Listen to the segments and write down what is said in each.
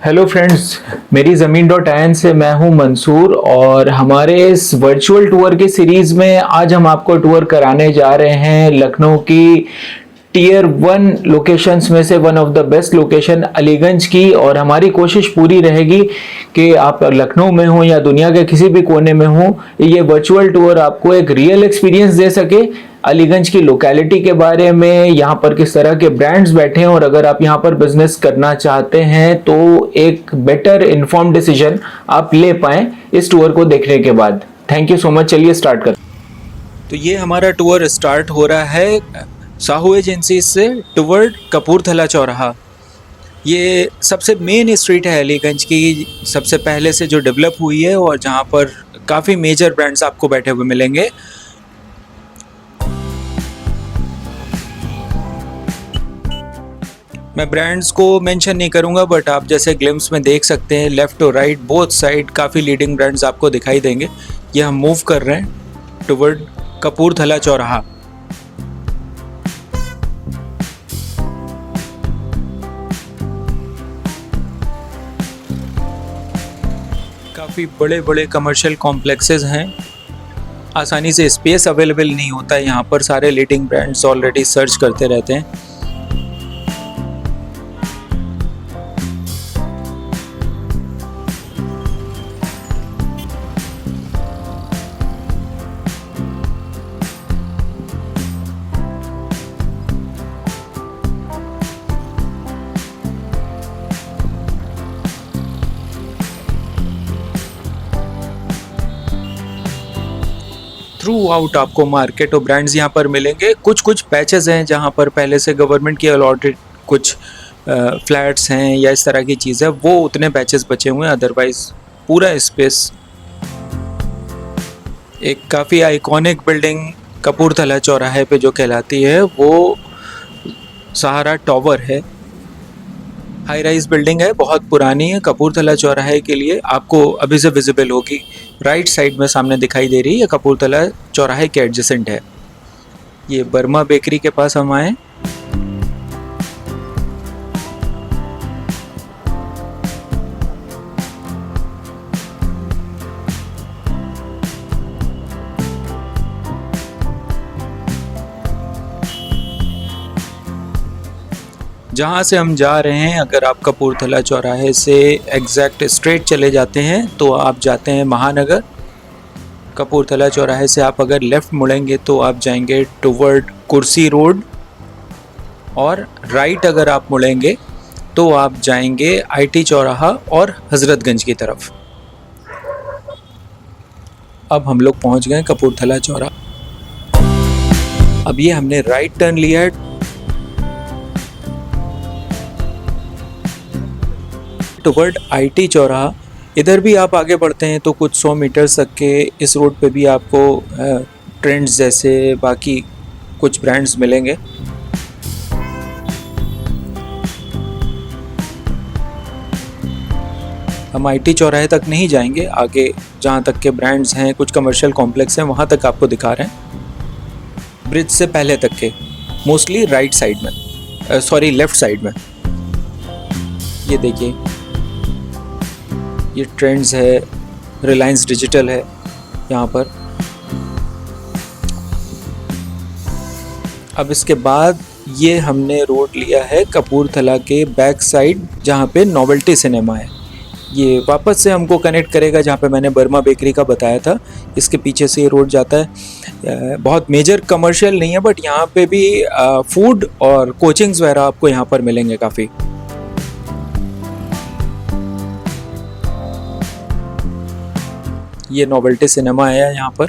Hello friends, मेरी ज़मीन dot ion से मैं हूं मंसूर और हमारे इस वर्चुअल टूर की सीरीज़ में आज हम आपको टूर कराने जा रहे हैं लखनऊ की टियर वन लोकेशंस में से one of the best location Aliganj की। और हमारी कोशिश पूरी रहेगी कि आप लखनऊ में हो या दुनिया के किसी भी कोने में हो, ये वर्चुअल टूर आपको एक रियल एक्सपीरियंस दे सके अलीगंज की लोकेलिटी के बारे में, यहाँ पर किस तरह के ब्रांड्स बैठे हैं और अगर आप यहाँ पर बिजनेस करना चाहते हैं तो एक बेटर इन्फॉर्म डिसीजन आप ले पाएं इस टूर को देखने के बाद। Thank you so much. चलिए स्टार्ट करते हैं। तो ये हमारा टूर स्टार्ट हो रहा है साहू एजेंसी से टुवर्ड कपूरथला चौराहा। ये सबसे मेन स्ट्रीट है अलीगंज की, सबसे पहले से जो डेवलप हुई है और जहाँ पर काफ़ी मेजर ब्रांड्स आपको बैठे हुए मिलेंगे। मैं ब्रांड्स को मेंशन नहीं करूंगा, बट आप जैसे ग्लिम्स में देख सकते हैं लेफ़्ट और राइट बोथ साइड काफ़ी लीडिंग ब्रांड्स आपको दिखाई देंगे। ये हम मूव कर रहे हैं टुवर्ड कपूरथला चौराहा। काफ़ी बड़े बड़े कमर्शियल कॉम्प्लेक्सेस हैं, आसानी से स्पेस अवेलेबल नहीं होता है यहाँ पर। सारे लीडिंग ब्रांड्स ऑलरेडी सर्च करते रहते हैं। थ्रू आउट आपको मार्केट और ब्रांड्स यहाँ पर मिलेंगे। कुछ कुछ पैचेस हैं जहाँ पर पहले से गवर्नमेंट की अलॉटेड कुछ फ्लैट्स हैं या इस तरह की चीज़ है, वो उतने पैचेस बचे हुए हैं। अदरवाइज पूरा स्पेस। एक काफ़ी आइकॉनिक बिल्डिंग कपूरथला चौराहे पे जो कहलाती है वो सहारा टावर है। हाई राइज बिल्डिंग है, बहुत पुरानी है। कपूरथला चौराहे के लिए आपको अभी से विजिबल होगी, राइट साइड में सामने दिखाई दे रही है। कपूरथला चौराहे के एडजेसेंट है। ये बर्मा बेकरी के पास हम आए। जहाँ से हम जा रहे हैं, अगर आप कपूरथला चौराहे से एग्जैक्ट स्ट्रेट चले जाते हैं तो आप जाते हैं महानगर। कपूरथला चौराहे से आप अगर लेफ़्ट मुड़ेंगे तो आप जाएंगे टुवर्ड कुर्सी रोड, और राइट अगर आप मुड़ेंगे तो आप जाएंगे आईटी चौराहा और हज़रतगंज की तरफ। अब हम लोग पहुँच गए कपूरथला चौराहा। अब ये हमने राइट टर्न लिया है टुवर्ड आईटी चौराहा। इधर भी आप आगे बढ़ते हैं तो कुछ 100 मीटर्स तक के इस रोड पे भी आपको ट्रेंड्स जैसे बाकी कुछ ब्रांड्स मिलेंगे। हम आईटी चौराहे तक नहीं जाएंगे, आगे जहाँ तक के ब्रांड्स हैं, कुछ कमर्शियल कॉम्प्लेक्स हैं, वहाँ तक आपको दिखा रहे हैं। ब्रिज से पहले तक के मोस्टली राइट साइड में, सॉरी लेफ़्ट साइड में। ये देखिए, ये ट्रेंड्स है, रिलायंस डिजिटल है यहाँ पर। अब इसके बाद ये हमने रोड लिया है कपूरथला के बैक साइड, जहाँ पे नोवेल्टी सिनेमा है। ये वापस से हमको कनेक्ट करेगा जहाँ पे मैंने बर्मा बेकरी का बताया था। इसके पीछे से ये रोड जाता है। बहुत मेजर कमर्शियल नहीं है, बट यहाँ पे भी फूड और कोचिंग्स वगैरह आपको यहाँ पर मिलेंगे काफ़ी। ये नोवेल्टी सिनेमा है यहाँ पर।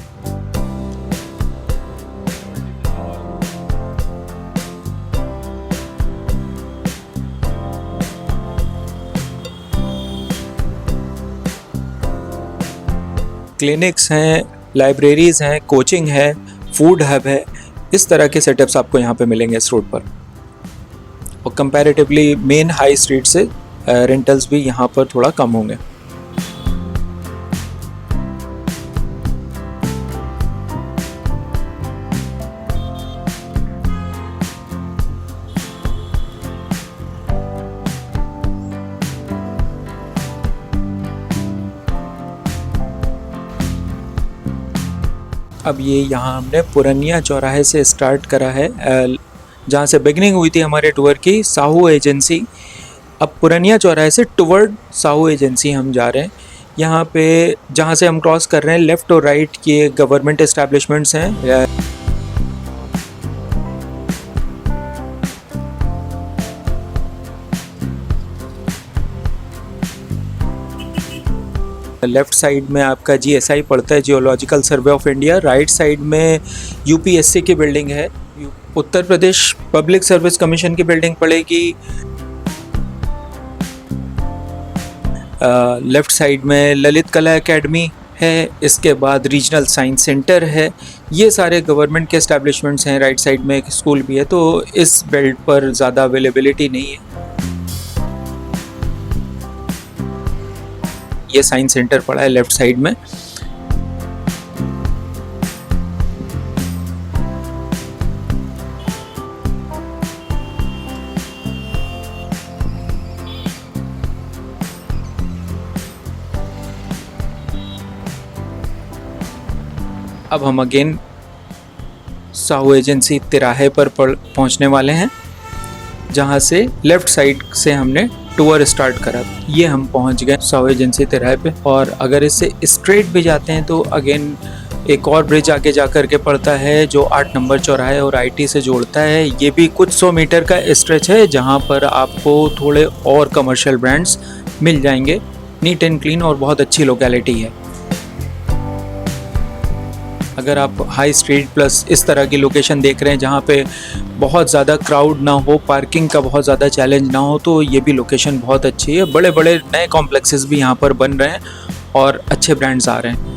क्लिनिक्स हैं, लाइब्रेरीज हैं, कोचिंग है, फूड हब है। इस तरह के सेटअप्स आपको यहाँ पे मिलेंगे इस रोड पर। और कंपैरेटिवली मेन हाई स्ट्रीट से रेंटल्स भी यहाँ पर थोड़ा कम होंगे। अब ये यहाँ हमने पुरनिया चौराहे से स्टार्ट करा है, जहाँ से बिगनिंग हुई थी हमारे टूर की, साहू एजेंसी। अब पुरनिया चौराहे से टुवर्ड साहू एजेंसी हम जा रहे हैं। यहाँ पे जहाँ से हम क्रॉस कर रहे हैं, लेफ़्ट और राइट ये गवर्नमेंट एस्टैब्लिशमेंट्स हैं। लेफ़्ट साइड में आपका जीएसआई पड़ता है, geological survey of India. Right side में यूपीएससी की बिल्डिंग है, Uttar Pradesh public service commission की बिल्डिंग पड़ेगी। लेफ़्ट साइड में ललित कला एकेडमी है, इसके बाद रीजनल साइंस सेंटर है। ये सारे गवर्नमेंट के एस्टैब्लिशमेंट्स हैं। राइट साइड में एक स्कूल भी है, तो इस बेल्ट पर ज़्यादा अवेलेबिलिटी नहीं है। ये साइंस सेंटर पड़ा है लेफ़्ट साइड में। अब हम अगेन साहू एजेंसी तिराहे पर पहुंचने वाले हैं, जहां से लेफ़्ट साइड से हमने टूर स्टार्ट करा। ये हम पहुंच गए साहू एजेंसी तिराहे पे। और अगर इससे स्ट्रेट भी जाते हैं तो अगेन एक और ब्रिज आगे जा कर के पड़ता है, जो 8 नंबर चौराहे और आईटी से जोड़ता है। ये भी कुछ 100 मीटर का स्ट्रेच है, जहां पर आपको थोड़े और कमर्शियल ब्रांड्स मिल जाएंगे। नीट एंड क्लीन और बहुत अच्छी लोकेलिटी है। अगर आप हाई स्ट्रीट प्लस इस तरह की लोकेशन देख रहे हैं जहाँ पे बहुत ज़्यादा क्राउड ना हो, पार्किंग का बहुत ज़्यादा चैलेंज ना हो, तो ये भी लोकेशन बहुत अच्छी है। बड़े बड़े नए कॉम्प्लेक्सेस भी यहाँ पर बन रहे हैं और अच्छे ब्रांड्स आ रहे हैं।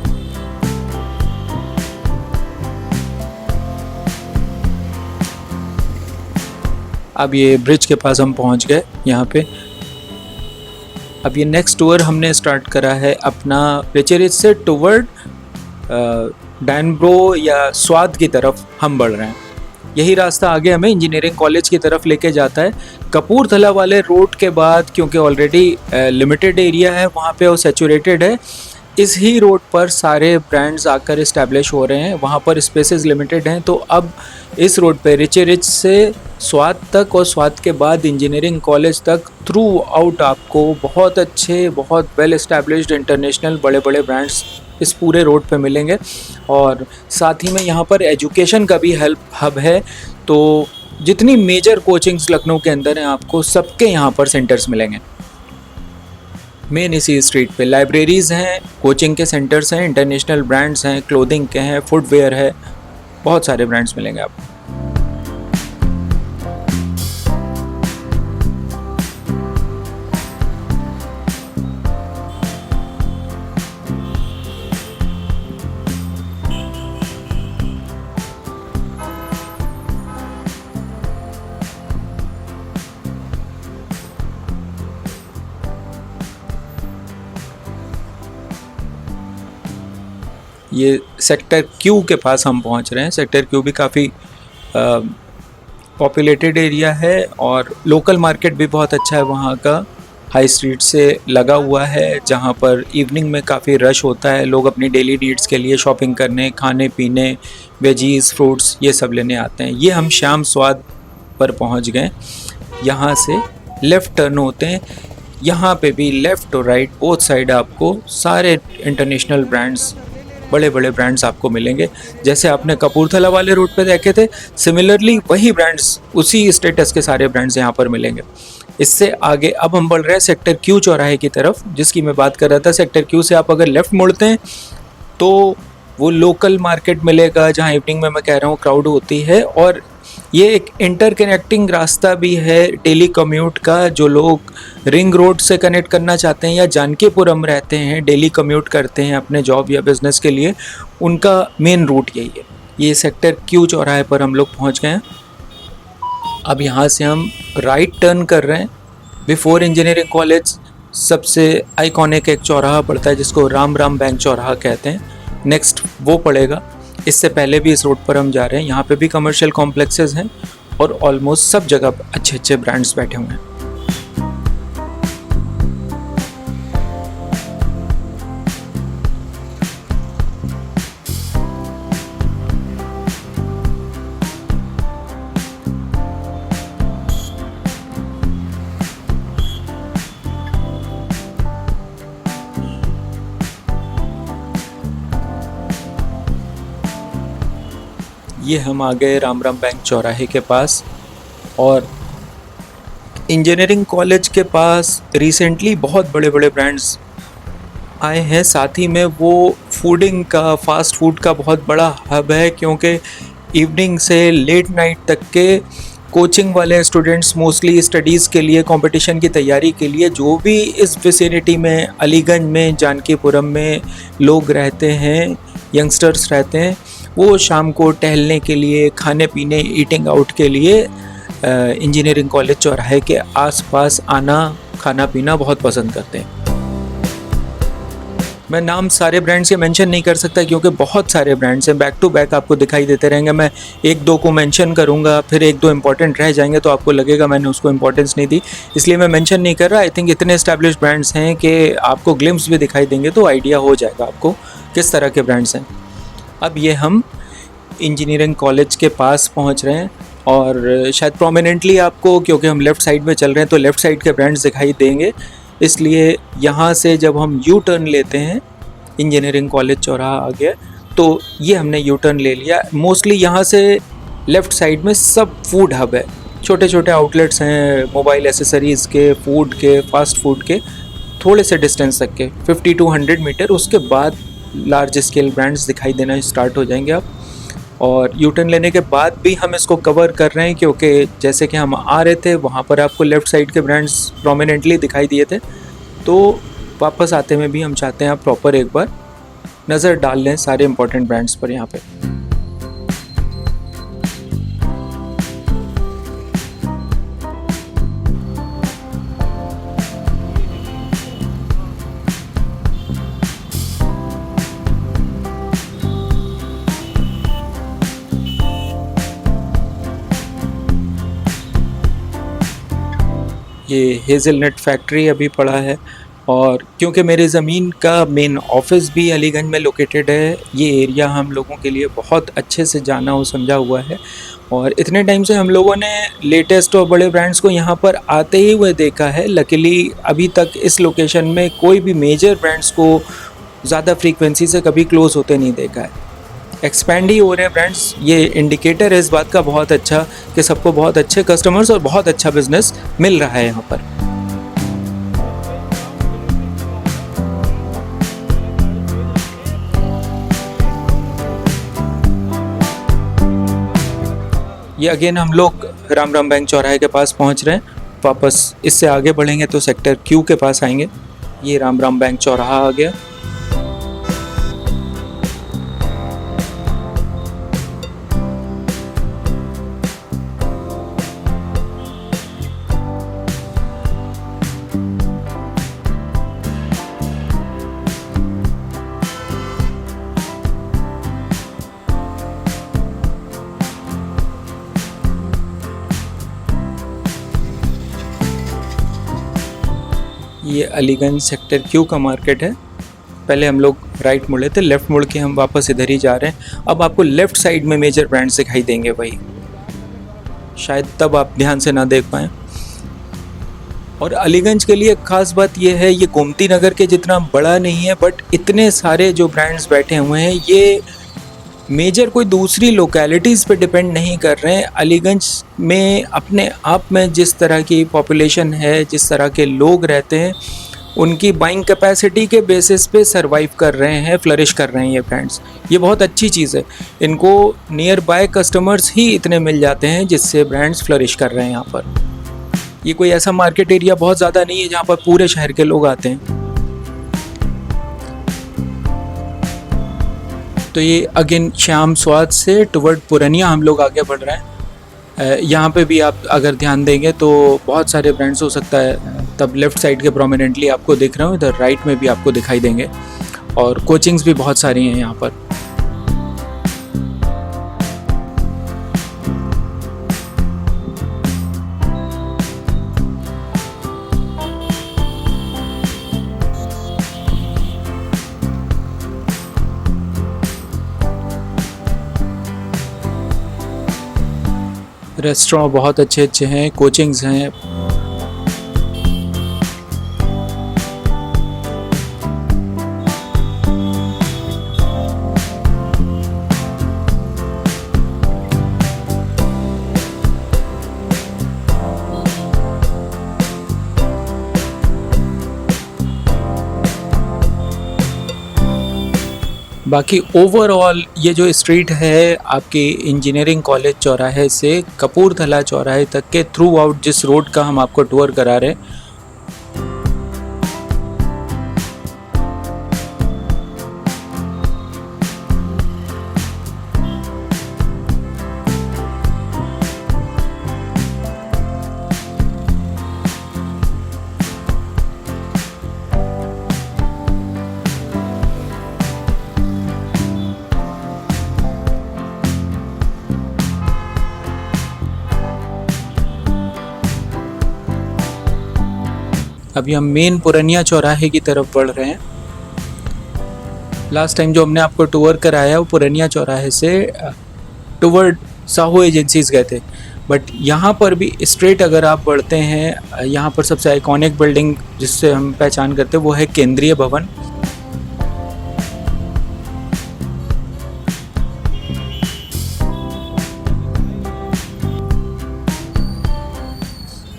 अब ये ब्रिज के पास हम पहुँच गए यहाँ पे। अब ये नेक्स्ट टूर हमने स्टार्ट करा है अपना रिचेरिज से टुवर्ड डैनब्रो या स्वाद की तरफ हम बढ़ रहे हैं। यही रास्ता आगे हमें इंजीनियरिंग कॉलेज की तरफ लेके जाता है। कपूरथला वाले रोड के बाद, क्योंकि ऑलरेडी लिमिटेड एरिया है वहाँ पे और सैचुरेटेड है, इस ही रोड पर सारे ब्रांड्स आकर इस्टेब्लिश हो रहे हैं। वहाँ पर स्पेसेस लिमिटेड हैं, तो अब इस रोड पे रिचेरिज से स्वाद तक और स्वाद के बाद इंजीनियरिंग कॉलेज तक थ्रू आउट आपको बहुत अच्छे, बहुत वेल इस्टेब्लिश्ड इंटरनेशनल बड़े बड़े ब्रांड्स इस पूरे रोड पे मिलेंगे। और साथ ही में यहाँ पर एजुकेशन का भी हब है, तो जितनी मेजर कोचिंग्स लखनऊ के अंदर हैं आपको सबके यहाँ पर सेंटर्स मिलेंगे। मेन इसी स्ट्रीट पे लाइब्रेरीज़ हैं, कोचिंग के सेंटर्स हैं, इंटरनेशनल ब्रांड्स हैं, क्लोथिंग के हैं, फुटवेयर है, बहुत सारे ब्रांड्स मिलेंगे आपको। ये सेक्टर क्यू के पास हम पहुंच रहे हैं। सेक्टर क्यू भी काफ़ी पॉपुलेटेड एरिया है और लोकल मार्केट भी बहुत अच्छा है वहाँ का। हाई स्ट्रीट से लगा हुआ है, जहाँ पर इवनिंग में काफ़ी रश होता है। लोग अपनी डेली नीड्स के लिए शॉपिंग करने, खाने पीने, वेजीज, फ्रूट्स ये सब लेने आते हैं। ये हम श्याम स्वाद पर पहुँच गए। यहाँ से लेफ़्ट टर्न होते हैं। यहाँ पे भी लेफ़्ट और राइट बोथ साइड आपको सारे इंटरनेशनल ब्रांड्स, बड़े बड़े ब्रांड्स आपको मिलेंगे। जैसे आपने कपूरथला वाले रूट पे देखे थे, सिमिलरली वही ब्रांड्स, उसी स्टेटस के सारे ब्रांड्स यहाँ पर मिलेंगे। इससे आगे अब हम बढ़ रहे हैं सेक्टर क्यू चौराहे की तरफ, जिसकी मैं बात कर रहा था। सेक्टर क्यू से आप अगर लेफ़्ट मुड़ते हैं तो वो लोकल मार्केट मिलेगा, जहाँ इवनिंग में मैं कह रहा हूँ क्राउड होती है। और ये एक इंटरकनेक्टिंग रास्ता भी है डेली कम्यूट का। जो लोग रिंग रोड से कनेक्ट करना चाहते हैं या जानकीपुरम रहते हैं, डेली कम्यूट करते हैं अपने जॉब या बिज़नेस के लिए, उनका मेन रूट यही है। ये सेक्टर क्यू चौराहे पर हम लोग पहुंच गए हैं। अब यहाँ से हम राइट टर्न कर रहे हैं। बिफोर इंजीनियरिंग कॉलेज सबसे आइकॉनिक एक चौराहा पड़ता है जिसको राम राम बैंक चौराहा कहते हैं, नेक्स्ट वो पड़ेगा। इससे पहले भी इस रोड पर हम जा रहे हैं। यहाँ पे भी कमर्शियल कॉम्प्लेक्सेस हैं और ऑलमोस्ट सब जगह अच्छे अच्छे ब्रांड्स बैठे हुए हैं। ये हम आ गए राम राम बैंक चौराहे के पास। और इंजीनियरिंग कॉलेज के पास रिसेंटली बहुत बड़े बड़े ब्रांड्स आए हैं, साथ ही में वो फूडिंग का, फास्ट फूड का बहुत बड़ा हब है, क्योंकि इवनिंग से लेट नाइट तक के कोचिंग वाले स्टूडेंट्स मोस्टली स्टडीज़ के लिए, कंपटीशन की तैयारी के लिए जो भी इस विसिनिटी में, अलीगंज में, जानकीपुरम में लोग रहते हैं, यंगस्टर्स रहते हैं, वो शाम को टहलने के लिए, खाने पीने, ईटिंग आउट के लिए इंजीनियरिंग कॉलेज चौराहे के आसपास आना, खाना पीना बहुत पसंद करते हैं। मैं नाम सारे ब्रांड्स के मेंशन नहीं कर सकता क्योंकि बहुत सारे ब्रांड्स हैं, बैक टू बैक आपको दिखाई देते रहेंगे। मैं एक दो को मेंशन करूंगा, फिर एक दो इंपॉर्टेंट रह जाएंगे तो आपको लगेगा मैंने उसको इंपॉर्टेंस नहीं दी, इसलिए मैं मेंशन नहीं कर रहा। आई थिंक इतने एस्टैब्लिश ब्रांड्स हैं कि आपको ग्लिम्स भी दिखाई देंगे तो आइडिया हो जाएगा आपको किस तरह के ब्रांड्स हैं। अब ये हम इंजीनियरिंग कॉलेज के पास पहुँच रहे हैं और शायद प्रोमिनेंटली आपको, क्योंकि हम लेफ़्ट साइड में चल रहे हैं तो लेफ़्ट साइड के ब्रांड्स दिखाई देंगे, इसलिए यहाँ से जब हम यू टर्न लेते हैं, इंजीनियरिंग कॉलेज चौराहा आ गया, तो ये हमने यू टर्न ले लिया। मोस्टली यहाँ से लेफ़्ट साइड में सब फूड हब है, छोटे छोटे आउटलेट्स हैं, मोबाइल एसेसरीज़ के, फूड के, फास्ट फूड के, थोड़े से डिस्टेंस तक के 50 to 100 मीटर, उसके बाद लार्ज स्केल ब्रांड्स दिखाई देना स्टार्ट हो जाएंगे आप। और यू टर्न लेने के बाद भी हम इसको कवर कर रहे हैं क्योंकि जैसे कि हम आ रहे थे वहाँ पर आपको लेफ़्ट साइड के ब्रांड्स प्रोमिनेंटली दिखाई दिए थे, तो वापस आते में भी हम चाहते हैं आप प्रॉपर एक बार नज़र डाल लें सारे इंपॉर्टेंट ब्रांड्स पर यहाँ पे। ये हेज़लनट फैक्ट्री अभी पड़ा है, और क्योंकि मेरे ज़मीन का मेन ऑफिस भी अलीगंज में लोकेटेड है, ये एरिया हम लोगों के लिए बहुत अच्छे से जाना और समझा हुआ है। और इतने टाइम से हम लोगों ने लेटेस्ट और बड़े ब्रांड्स को यहाँ पर आते ही हुए देखा है। लकीली अभी तक इस लोकेशन में कोई भी मेजर ब्रांड्स को ज़्यादा फ्रीक्वेंसी से कभी क्लोज़ होते नहीं देखा है। एक्सपेंड ही हो रहे हैं ब्रांड्स, ये इंडिकेटर है इस बात का बहुत अच्छा कि सबको बहुत अच्छे कस्टमर्स और बहुत अच्छा बिजनेस मिल रहा है यहाँ पर। ये अगेन हम लोग राम राम बैंक चौराहे के पास पहुँच रहे हैं। वापस इससे आगे बढ़ेंगे तो सेक्टर क्यू के पास आएंगे। ये राम राम बैंक चौराहा आ गया। ये अलीगंज सेक्टर क्यू का मार्केट है। पहले हम लोग राइट मुड़े थे, लेफ़्ट मुड़ के हम वापस इधर ही जा रहे हैं। अब आपको लेफ़्ट साइड में मेजर ब्रांड्स दिखाई देंगे भाई, शायद तब आप ध्यान से ना देख पाएँ। और अलीगंज के लिए ख़ास बात यह है, ये गोमती नगर के जितना बड़ा नहीं है, बट इतने सारे जो ब्रांड्स बैठे हुए हैं ये मेजर कोई दूसरी लोकेलिटीज़ पे डिपेंड नहीं कर रहे हैं। अलीगंज में अपने आप में जिस तरह की पॉपुलेशन है, जिस तरह के लोग रहते हैं, उनकी बाइंग कैपेसिटी के बेसिस पे सरवाइव कर रहे हैं, फ्लरिश कर रहे हैं ये ब्रांड्स। ये बहुत अच्छी चीज़ है, इनको नियर बाय कस्टमर्स ही इतने मिल जाते हैं जिससे ब्रांड्स फ्लरिश कर रहे हैं यहाँ पर। ये कोई ऐसा मार्केट एरिया बहुत ज़्यादा नहीं है जहाँ पर पूरे शहर के लोग आते हैं। तो ये अगेन श्याम स्वाद से टुवर्ड पुरनिया हम लोग आगे बढ़ रहे हैं। यहाँ पे भी आप अगर ध्यान देंगे तो बहुत सारे ब्रांड्स हो सकता है तब लेफ़्ट साइड के प्रोमिनेंटली आपको दिख रहे हो, इधर राइट में भी आपको दिखाई देंगे, और कोचिंग्स भी बहुत सारी हैं यहाँ पर। रेस्टोरेंट बहुत अच्छे अच्छे हैं, कोचिंग्स हैं। बाकी ओवरऑल ये जो स्ट्रीट है आपके इंजीनियरिंग कॉलेज चौराहे से कपूरथला चौराहे तक के थ्रू आउट जिस रोड का हम आपको टूर करा रहे हैं, अभी हम मेन पुरनिया चौराहे की तरफ बढ़ रहे हैं। लास्ट टाइम जो हमने आपको टूर कराया वो पुरनिया चौराहे से टूवर्ड साहू एजेंसीज गए थे, बट यहाँ पर भी स्ट्रेट अगर आप बढ़ते हैं, यहाँ पर सबसे आइकॉनिक बिल्डिंग जिससे हम पहचान करते हैं वो है केंद्रीय भवन।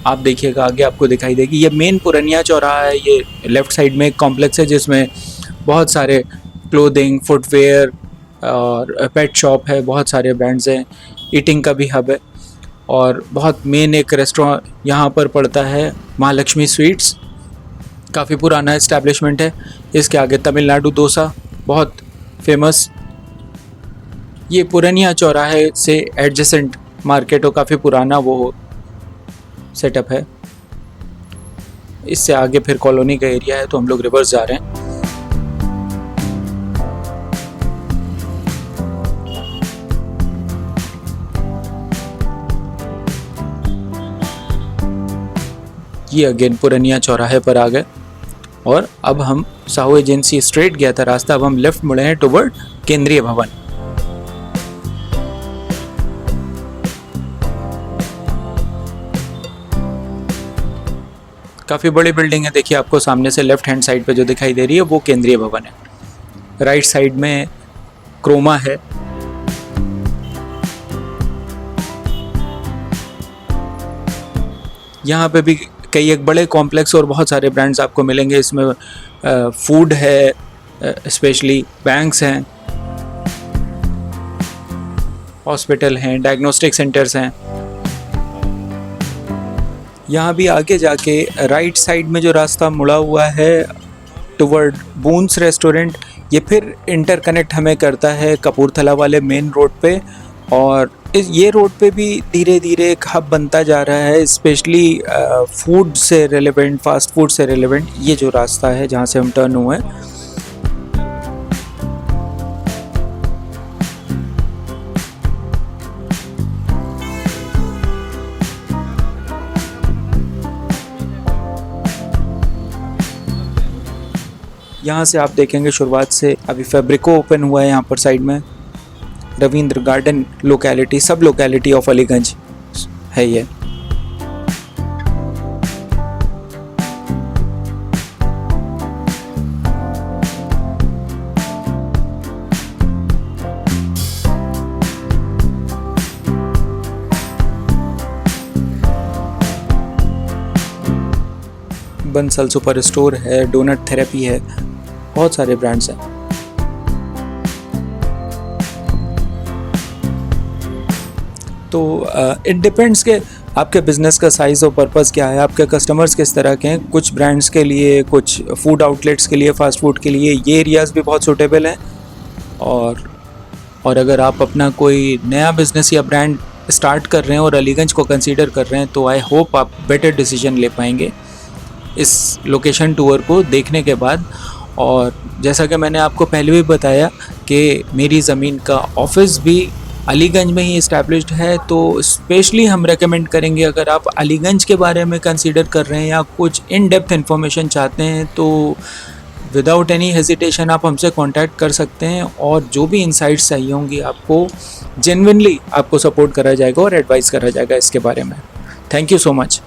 आप देखिएगा आगे आपको दिखाई देगी, ये मेन पुरनिया चौराहा है। ये लेफ़्ट साइड में एक कॉम्प्लेक्स है जिसमें बहुत सारे क्लोथिंग, फुटवेयर और पेट शॉप है, बहुत सारे ब्रांड्स हैं, ईटिंग का भी हब है और बहुत मेन एक रेस्टोरेंट यहाँ पर पड़ता है, महालक्ष्मी स्वीट्स। काफ़ी पुराना इस्टेब्लिशमेंट है। इसके आगे तमिलनाडु डोसा बहुत फेमस। ये पुरनिया चौराहे से एडजेसेंट मार्केट हो, काफ़ी पुराना वो सेटअप है। इससे आगे फिर कॉलोनी का एरिया है, तो हम लोग रिवर्स जा रहे हैं। ये अगेन पुरनिया चौराहे पर आ गए और अब हम साहू एजेंसी स्ट्रेट गया था रास्ता, अब हम लेफ्ट मुड़े हैं टुवर्ड केंद्रीय भवन। काफ़ी बड़ी बिल्डिंग है, देखिए आपको सामने से लेफ्ट हैंड साइड पे जो दिखाई दे रही है वो केंद्रीय भवन है। राइट साइड में क्रोमा है। यहाँ पे भी कई एक बड़े कॉम्प्लेक्स और बहुत सारे ब्रांड्स आपको मिलेंगे। इसमें फूड है, स्पेशली बैंक्स हैं, हॉस्पिटल हैं, डायग्नोस्टिक सेंटर्स हैं। यहाँ भी आगे जाके राइट साइड में जो रास्ता मुड़ा हुआ है टुवर्ड बूंस रेस्टोरेंट, ये फिर इंटरकनेक्ट हमें करता है कपूरथला वाले मेन रोड पे। और ये रोड पे भी धीरे धीरे एक हब बनता जा रहा है, स्पेशली फूड से रिलेवेंट, फास्ट फूड से रिलेवेंट। ये जो रास्ता है जहाँ से हम टर्न हुए हैं, यहाँ से आप देखेंगे शुरुआत से अभी फैब्रिको ओपन हुआ है यहाँ पर साइड में। रविंद्र गार्डन लोकेलिटी, सब लोकेलिटी ऑफ अलीगंज है ये। बंसल सुपर स्टोर है, डोनट थेरेपी है, बहुत सारे ब्रांड्स हैं। तो इट डिपेंड्स के आपके बिज़नेस का साइज़ और पर्पज़ क्या है, आपके कस्टमर्स किस तरह के हैं। कुछ ब्रांड्स के लिए, कुछ फूड आउटलेट्स के लिए, फास्ट फूड के लिए ये एरियाज़ भी बहुत सूटेबल हैं। और अगर आप अपना कोई नया बिज़नेस या ब्रांड स्टार्ट कर रहे हैं और अलीगंज को कंसीडर कर रहे हैं, तो आई होप आप बेटर डिसीजन ले पाएंगे इस लोकेशन टूर को देखने के बाद। और जैसा कि मैंने आपको पहले भी बताया कि मेरी ज़मीन का ऑफिस भी अलीगंज में ही इस्टेब्लिश्ड है, तो स्पेशली हम रेकमेंड करेंगे अगर आप अलीगंज के बारे में कंसीडर कर रहे हैं या कुछ इन डेप्थ इन्फॉर्मेशन चाहते हैं, तो विदाउट एनी हेजिटेशन आप हमसे कांटेक्ट कर सकते हैं और जो भी इंसाइट्स चाहिए होंगी आपको जेन्युइनली आपको सपोर्ट करा जाएगा और एडवाइस करा जाएगा इसके बारे में। Thank you so much.